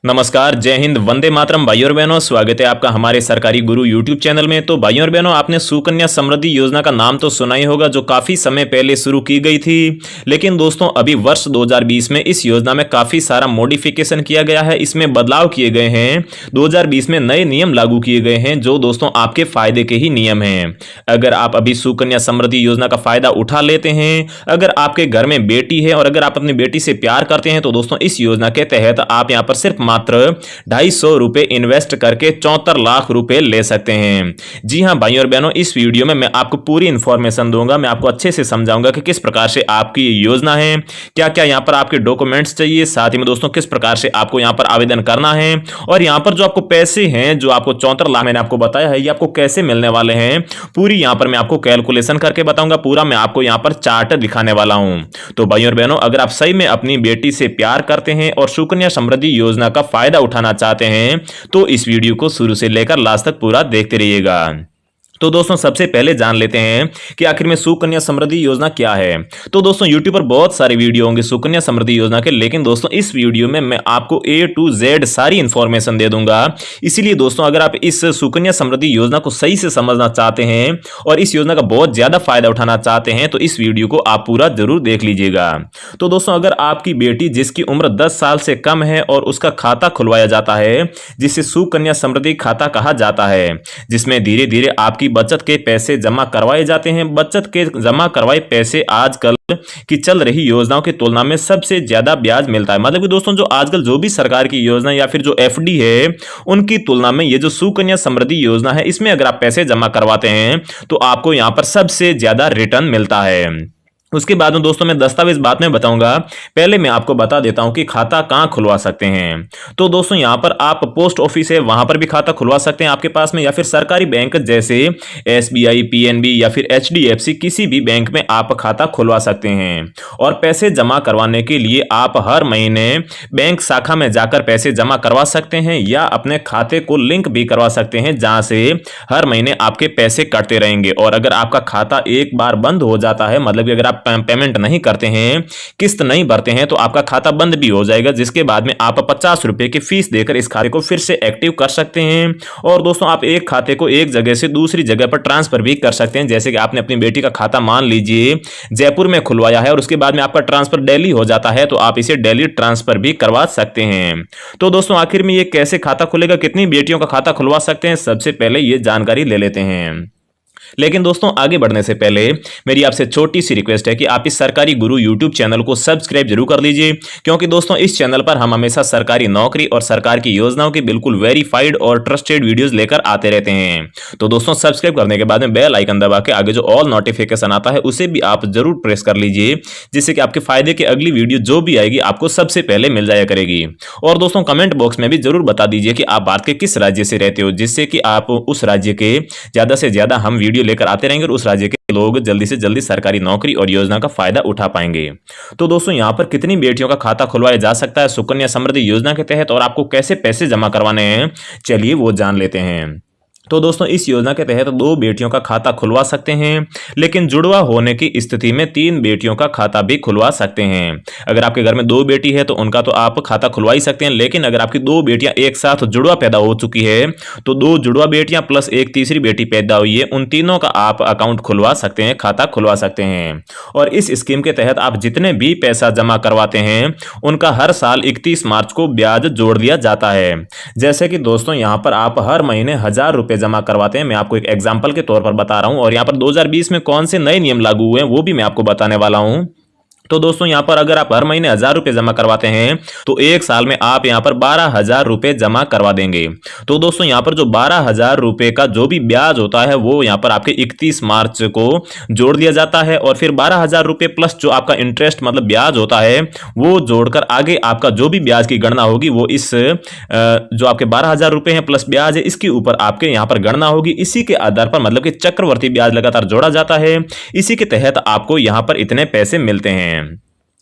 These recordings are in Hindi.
नमस्कार, जय हिंद, वंदे मातरम भाइयों और बहनों। स्वागत है आपका हमारे सरकारी गुरु यूट्यूब चैनल में। तो भाइयों और बहनों, आपने सुकन्या समृद्धि योजना का नाम तो सुना ही होगा, जो काफी समय पहले शुरू की गई थी। लेकिन दोस्तों, अभी वर्ष 2020 में इस योजना में काफी सारा मॉडिफिकेशन किया गया है, इसमें बदलाव किए गए हैं। 2020 में नए नियम लागू किए गए हैं, जो दोस्तों आपके फायदे के ही नियम हैं। अगर आप अभी सुकन्या समृद्धि योजना का फायदा उठा लेते हैं, अगर आपके घर में बेटी है और अगर आप अपनी बेटी से प्यार करते हैं, तो दोस्तों इस योजना के तहत आप यहां पर सिर्फ मात्र 250 रुपए इन्वेस्ट करके 74 लाख रुपए ले सकते हैं। जी हां भाइयों और बहनों, इस वीडियो में मैं आपको पूरी इंफॉर्मेशन दूंगा। मैं आपको अच्छे से समझाऊंगा कि किस प्रकार से आपकी ये योजना है, क्या क्या यहां पर आपके डॉक्यूमेंट्स चाहिए, साथ ही में दोस्तों किस प्रकार से आपको यहां पर आवेदन करना है, और यहां पर जो आपको पैसे हैं, जो आपको 74 लाख मैंने आपको बताया है, ये आपको कैसे मिलने वाले हैं, पूरी यहां पर मैं आपको कैलकुलेशन करके बताऊंगा। पूरा मैं आपको यहां पर चार्ट दिखाने वाला हूं। तो भाइयों और बहनों, अगर आप सही में अपनी बेटी से प्यार करते हैं और सुकन्या समृद्धि योजना का फायदा उठाना चाहते हैं, तो इस वीडियो को शुरू से लेकर लास्ट तक पूरा देखते रहिएगा। तो दोस्तों, सबसे पहले जान लेते हैं कि आखिर में सुकन्या समृद्धि योजना क्या है। तो दोस्तों, यूट्यूब पर बहुत सारे वीडियो होंगे सुकन्या समृद्धि योजना के, लेकिन दोस्तों इस वीडियो में मैं आपको A to Z सारी इंफॉर्मेशन दे दूंगा। इसीलिए दोस्तों, अगर आप इस सुकन्या समृद्धि योजना को सही से समझना चाहते हैं और इस योजना का बहुत ज्यादा फायदा उठाना चाहते हैं, तो इस वीडियो को आप पूरा जरूर देख लीजिएगा। तो दोस्तों, अगर आपकी बेटी जिसकी उम्र 10 साल से कम है और उसका खाता खुलवाया जाता है, जिसे सुकन्या समृद्धि खाता कहा जाता है, जिसमें धीरे धीरे आपकी बचत के पैसे जमा करवाए जाते हैं। बचत के जमा करवाए पैसे आजकल की चल रही योजनाओं की तुलना में सबसे ज्यादा ब्याज मिलता है। मतलब कि दोस्तों, जो आजकल जो भी सरकार की योजना या फिर जो FD है, उनकी तुलना में ये जो सुकन्या समृद्धि योजना है, इसमें अगर आप पैसे जमा करवाते हैं, तो आपको यहां पर सबसे ज्यादा रिटर्न मिलता है। उसके बाद में दोस्तों, मैं दस्तावेज बाद में बताऊंगा। पहले मैं आपको बता देता हूं कि खाता कहां खुलवा सकते हैं। तो दोस्तों, यहां पर आप पोस्ट ऑफिस है, वहां पर भी खाता खुलवा सकते हैं आपके पास में, या फिर सरकारी बैंक जैसे SBI, PNB या फिर HDFC, किसी भी बैंक में आप खाता खुलवा सकते हैं। और पैसे जमा करवाने के लिए आप हर महीने बैंक शाखा में जाकर पैसे जमा करवा सकते हैं, या अपने खाते को लिंक भी करवा सकते हैं, जहां से हर महीने आपके पैसे कटते रहेंगे। और अगर आपका खाता एक बार बंद हो जाता है, मतलब कि अगर आप पेमेंट नहीं करते हैं, किस्त नहीं भरते हैं, तो आपका खाता बंद भी हो जाएगा, जिसके बाद में आप 50 रुपए की फीस देकर इस खाते को फिर से एक्टिव कर सकते हैं। और दोस्तों, आप एक खाते को एक जगह से दूसरी जगह पर ट्रांसफर भी कर सकते हैं। जैसे कि आपने अपनी बेटी का खाता मान लीजिए जयपुर में खुलवाया है, और उसके बाद में आपका ट्रांसफर दिल्ली हो जाता है, तो आप इसे दिल्ली ट्रांसफर भी करवा सकते हैं। तो दोस्तों, आखिर में ये कैसे खाता खुलेगा, कितनी बेटियों का खाता खुलवा सकते हैं, सबसे पहले ये जानकारी ले लेते हैं। लेकिन दोस्तों, आगे बढ़ने से पहले मेरी आपसे छोटी सी रिक्वेस्ट है कि आप इस सरकारी गुरु यूट्यूब चैनल को सब्सक्राइब जरूर कर लीजिए, क्योंकि दोस्तों इस चैनल पर हम हमेशा सरकारी नौकरी और सरकार की योजनाओं की बिल्कुल वेरीफाइड और ट्रस्टेड वीडियोस लेकर आते रहते हैं। तो दोस्तों, सब्सक्राइब करने के बाद में बेल आइकन दबा के आगे जो ऑल नोटिफिकेशन आता है, उसे भी आप जरूर प्रेस कर लीजिए, जिससे कि आपके फायदे की अगली वीडियो जो भी आएगी आपको सबसे पहले मिल जाया करेगी। और दोस्तों, कमेंट बॉक्स में भी जरूर बता दीजिए कि आप भारत के किस राज्य से रहते हो, जिससे कि आप उस राज्य के ज्यादा से ज्यादा हम वीडियो लेकर आते रहेंगे और उस राज्य के लोग जल्दी से जल्दी सरकारी नौकरी और योजना का फायदा उठा पाएंगे। तो दोस्तों, यहां पर कितनी बेटियों का खाता खुलवाया जा सकता है सुकन्या समृद्धि योजना के तहत, और आपको कैसे पैसे जमा करवाने हैं, चलिए वो जान लेते हैं। तो दोस्तों, इस योजना के तहत 2 बेटियों का खाता खुलवा सकते हैं, लेकिन जुड़वा होने की स्थिति में 3 बेटियों का खाता भी खुलवा सकते हैं। अगर आपके घर में 2 बेटी है, तो उनका तो आप खाता खुलवा ही सकते हैं, लेकिन अगर आपकी 2 बेटियां एक साथ जुड़वा पैदा हो चुकी है, तो 2 जुड़वा बेटियां प्लस एक तीसरी बेटी पैदा हुई है, उन तीनों का आप अकाउंट खुलवा सकते हैं, खाता खुलवा सकते हैं। और इस स्कीम के तहत आप जितने भी पैसा जमा करवाते हैं, उनका हर साल 31 मार्च को ब्याज जोड़ दिया जाता है। जैसे कि दोस्तों, यहां पर आप हर महीने 1000 रुपए जमा करवाते हैं। मैं आपको एक एग्जांपल के तौर पर बता रहा हूं, और यहां पर 2020 में कौन से नए नियम लागू हुए हैं वो भी मैं आपको बताने वाला हूं। तो दोस्तों, यहां पर अगर आप हर महीने 1000 रुपए जमा करवाते हैं, तो एक साल में आप यहां पर 12,000 रुपए जमा करवा देंगे। तो दोस्तों, यहां पर जो 12,000 रुपए का जो भी ब्याज होता है, वो यहां पर आपके 31 मार्च को जोड़ दिया जाता है, और फिर 12,000 रुपए प्लस जो आपका इंटरेस्ट मतलब ब्याज होता है, वो जोड़कर आगे आपका जो भी ब्याज की गणना होगी, वो इस जो आपके 12,000 रुपए हैं प्लस ब्याज है, इसके ऊपर आपके यहां पर गणना होगी। इसी के आधार पर मतलब कि चक्रवर्ती ब्याज लगातार जोड़ा जाता है, इसी के तहत आपको यहां पर इतने पैसे मिलते हैं।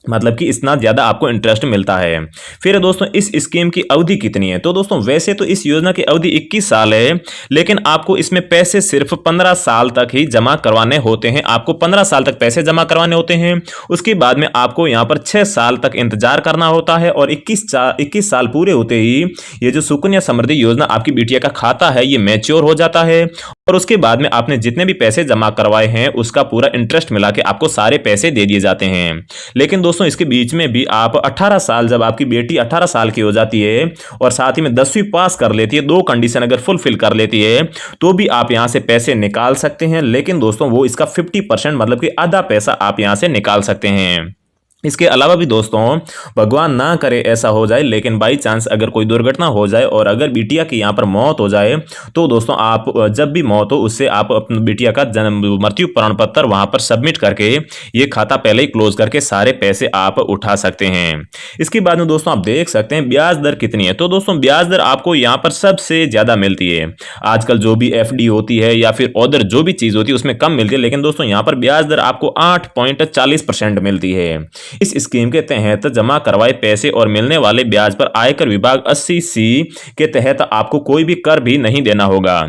मतलब कि इतना ज़्यादा आपको इंटरेस्ट मिलता है। फिर दोस्तों इस स्कीम की अवधि कितनी है? तो दोस्तों वैसे तो इस योजना की अवधि 21 साल है, लेकिन आपको इसमें पैसे सिर्फ 15 साल तक ही जमा करवाने होते हैं। आपको 15 साल तक पैसे जमा करवाने होते हैं। उसके बाद में आपको यहाँ पर 6 साल तक इंतजार करना होता है और 21 साल पूरे होते ही ये जो सुकन्या समृद्धि योजना आपकी बिटिया का खाता है ये मैच्योर हो जाता है और उसके बाद में आपने जितने भी पैसे जमा करवाए हैं उसका पूरा इंटरेस्ट मिला के आपको सारे पैसे दे दिए जाते हैं। लेकिन दोस्तों इसके बीच में भी आप 18 साल, जब आपकी बेटी 18 साल की हो जाती है और साथ ही में 10वीं पास कर लेती है, दो कंडीशन अगर फुलफिल कर लेती है तो भी आप यहां से पैसे निकाल सकते हैं। लेकिन दोस्तों वो इसका 50% मतलब कि आधा पैसा आप यहां से निकाल सकते हैं। इसके अलावा भी दोस्तों भगवान ना करे ऐसा हो जाए, लेकिन बाई चांस अगर कोई दुर्घटना हो जाए और अगर बिटिया की यहाँ पर मौत हो जाए तो दोस्तों आप जब भी मौत हो उससे आप अपनी बिटिया का जन्म मृत्यु प्रमाण पत्र वहां पर सबमिट करके ये खाता पहले ही क्लोज करके सारे पैसे आप उठा सकते हैं। इसके बाद में दोस्तों आप देख सकते हैं ब्याज दर कितनी है। तो दोस्तों ब्याज दर आपको यहाँ पर सबसे ज्यादा मिलती है। आजकल जो भी FD होती है या फिर अदर जो भी चीज होती है उसमें कम मिलती है, लेकिन दोस्तों यहाँ पर ब्याज दर आपको 8.40% मिलती है। इस स्कीम के तहत जमा करवाए पैसे और मिलने वाले ब्याज पर आयकर विभाग 80C के तहत आपको कोई भी कर भी नहीं देना होगा।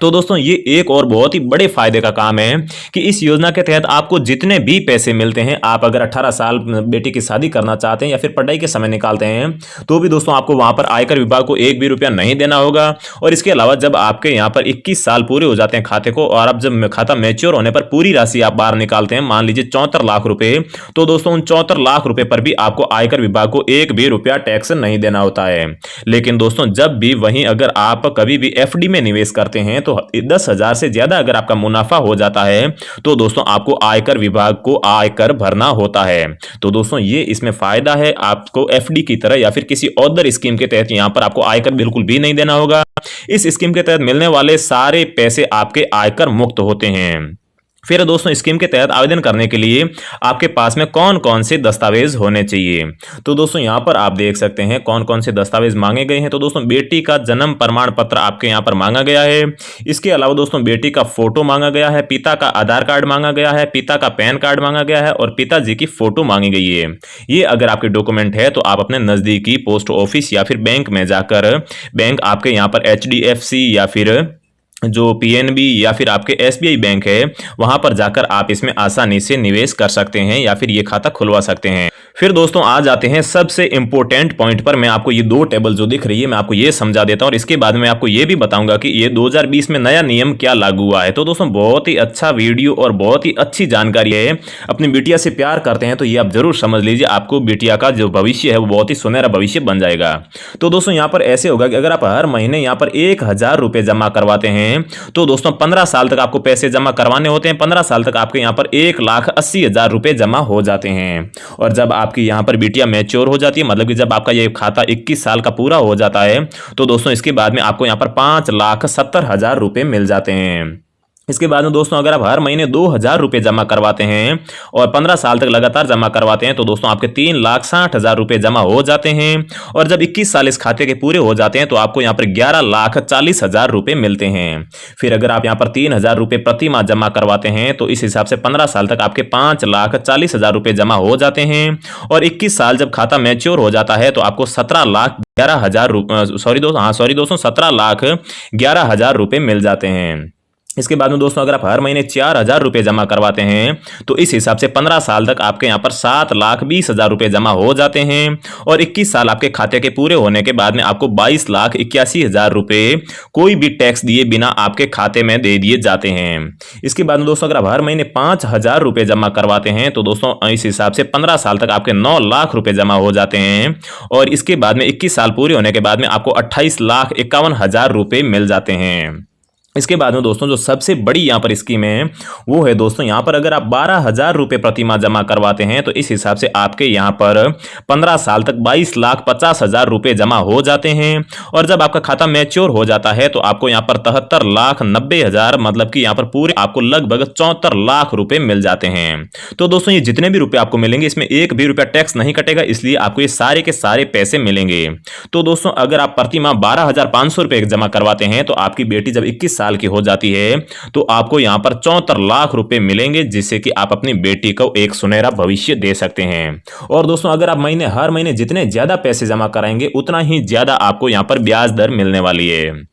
तो दोस्तों ये एक और बहुत ही बड़े फायदे का काम है कि इस योजना के तहत आपको जितने भी पैसे मिलते हैं, आप अगर 18 साल बेटी की शादी करना चाहते हैं या फिर पढ़ाई के समय निकालते हैं तो भी दोस्तों आपको वहां पर आयकर विभाग को एक भी रुपया नहीं देना होगा। और इसके अलावा जब आपके यहाँ पर 21 साल पूरे हो जाते हैं खाते को और अब जब खाता मैच्योर होने पर पूरी राशि आप बाहर निकालते हैं, मान लीजिए 74 लाख रुपए, तो दोस्तों उन 74 लाख रुपए पर भी आपको आयकर विभाग को एक भी रुपया टैक्स नहीं देना होता है। लेकिन दोस्तों जब भी वहीं अगर आप कभी भी FD में निवेश करते हैं तो 10,000 से ज्यादा अगर आपका मुनाफा हो जाता है तो दोस्तों आपको आयकर विभाग को आयकर भरना होता है। तो दोस्तों ये इसमें फायदा है, आपको FD की तरह या फिर किसी और स्कीम के तहत यहां पर आपको आयकर बिल्कुल भी नहीं देना होगा। इस स्कीम के तहत मिलने वाले सारे पैसे आपके आयकर मुक्त होते हैं। फिर दोस्तों स्कीम के तहत आवेदन करने के लिए आपके पास में कौन कौन से दस्तावेज होने चाहिए। तो दोस्तों यहाँ पर आप देख सकते हैं कौन कौन से दस्तावेज मांगे गए हैं। तो दोस्तों बेटी का जन्म प्रमाण पत्र आपके यहाँ पर मांगा गया है। इसके अलावा दोस्तों बेटी का फोटो मांगा गया है, पिता का आधार कार्ड मांगा गया है, पिता का पैन कार्ड मांगा गया है और पिताजी की फोटो मांगी गई है। ये अगर आपके डॉक्यूमेंट है तो आप अपने नजदीकी पोस्ट ऑफिस या फिर बैंक में जाकर, बैंक आपके यहाँ पर HDFC या फिर जो PNB या फिर आपके SBI बैंक है वहां पर जाकर आप इसमें आसानी से निवेश कर सकते हैं या फिर ये खाता खुलवा सकते हैं। फिर दोस्तों आ जाते हैं सबसे इंपॉर्टेंट पॉइंट पर। मैं आपको ये दो टेबल जो दिख रही है मैं आपको ये समझा देता हूं और इसके बाद में आपको ये भी बताऊंगा कि ये 2020 में नया नियम क्या लागू हुआ है। तो दोस्तों बहुत ही अच्छा वीडियो और बहुत ही अच्छी जानकारी है। अपनी बिटिया से प्यार करते हैं तो ये आप जरूर समझ लीजिए, आपको बिटिया का जो भविष्य है वो बहुत ही सुनहरा भविष्य बन जाएगा। तो दोस्तों यहाँ पर ऐसे होगा कि अगर आप हर महीने यहाँ पर 1,000 रुपए जमा करवाते हैं तो दोस्तों 15 साल तक आपको पैसे जमा करवाने होते हैं। 15 साल तक आपके यहाँ पर 1,80,000 रुपए जमा हो जाते हैं। और जब आपकी यहाँ पर बिटिया मैच्योर हो जाती है, मतलब कि जब आपका ये खाता 21 साल का पूरा हो जाता है तो दोस्तों इसके बाद में आपको यहाँ पर 5,70,000 रुपए मिल जाते हैं। इसके बाद में दोस्तों अगर आप हर महीने 2,000 रुपए जमा करवाते हैं और 15 साल तक लगातार जमा करवाते हैं तो दोस्तों आपके 3,60,000 रुपए जमा हो जाते हैं। और जब 21 साल इस खाते के पूरे हो जाते हैं तो आपको यहाँ पर 11,40,000 रुपए मिलते हैं। फिर अगर आप यहाँ पर 3,000 रुपए प्रति माह जमा करवाते हैं तो इस हिसाब से 15 साल तक आपके 5,40,000 रुपए जमा हो जाते हैं। और 21 साल जब खाता मैच्योर हो जाता है तो आपको 17,11,000 रुपए मिल जाते हैं। इसके बाद में दोस्तों अगर आप हर महीने 4,000 रुपए जमा करवाते हैं तो इस हिसाब से 15 साल तक आपके यहाँ पर 7,20,000 रुपए जमा हो जाते हैं। और 21 साल आपके खाते के पूरे होने के बाद में आपको 22,81,000 रुपए कोई भी टैक्स दिए बिना आपके खाते में दे दिए जाते हैं। इसके बाद में दोस्तों अगर आप हर महीने 5,000 रुपए जमा करवाते हैं तो दोस्तों इस हिसाब से 15 साल तक आपके 9 लाख रुपए जमा हो जाते हैं। और इसके बाद में 21 साल पूरे होने के बाद में आपको 28,51,000 रुपए मिल जाते हैं। इसके बाद में दोस्तों जो सबसे बड़ी यहाँ पर स्कीम है वो है दोस्तों यहाँ पर अगर आप 12,000 रुपए प्रति माह जमा करवाते हैं तो इस हिसाब से आपके यहाँ पर 15 साल तक 22,50,000 रुपए जमा हो जाते हैं। और जब आपका खाता मैच्योर हो जाता है तो आपको यहाँ पर 73,90,000 मतलब कि यहाँ पर पूरे आपको लगभग 74 लाख रुपए मिल जाते हैं। तो दोस्तों ये जितने भी रुपए आपको मिलेंगे इसमें एक भी रुपया टैक्स नहीं कटेगा, इसलिए आपको ये सारे के सारे पैसे मिलेंगे। तो दोस्तों अगर आप प्रति माह 12,500 रुपए जमा करवाते हैं तो आपकी बेटी जब 21 साल की हो जाती है तो आपको यहाँ पर 74 लाख रुपए मिलेंगे, जिससे कि आप अपनी बेटी को एक सुनहरा भविष्य दे सकते हैं। और दोस्तों अगर आप हर महीने जितने ज्यादा पैसे जमा कराएंगे उतना ही ज्यादा आपको यहाँ पर ब्याज दर मिलने वाली है।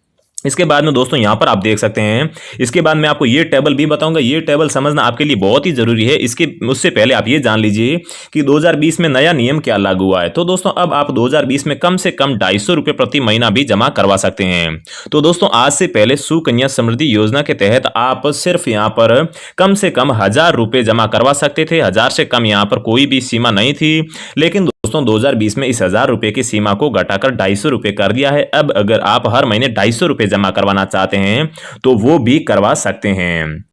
इसके बाद में दोस्तों यहाँ पर आप देख सकते हैं, इसके बाद मैं आपको ये टेबल भी बताऊंगा। ये टेबल समझना आपके लिए बहुत ही जरूरी है। इसके उससे पहले आप ये जान लीजिए कि 2020 में नया नियम क्या लागू हुआ है। तो दोस्तों अब आप 2020 में कम से कम 250 रुपये प्रति महीना भी जमा करवा सकते हैं। तो दोस्तों आज से पहले सुकन्या समृद्धि योजना के तहत आप सिर्फ यहाँ पर कम से कम 1000 रुपये जमा करवा सकते थे। 1000 से कम यहाँ पर कोई भी सीमा नहीं थी। लेकिन दोस्तों 2020 में इस 1000 रुपये की सीमा को घटाकर 250 रुपये कर दिया है। अब अगर आप हर महीने 250 रुपये जमा करवाना चाहते हैं तो वो भी करवा सकते हैं।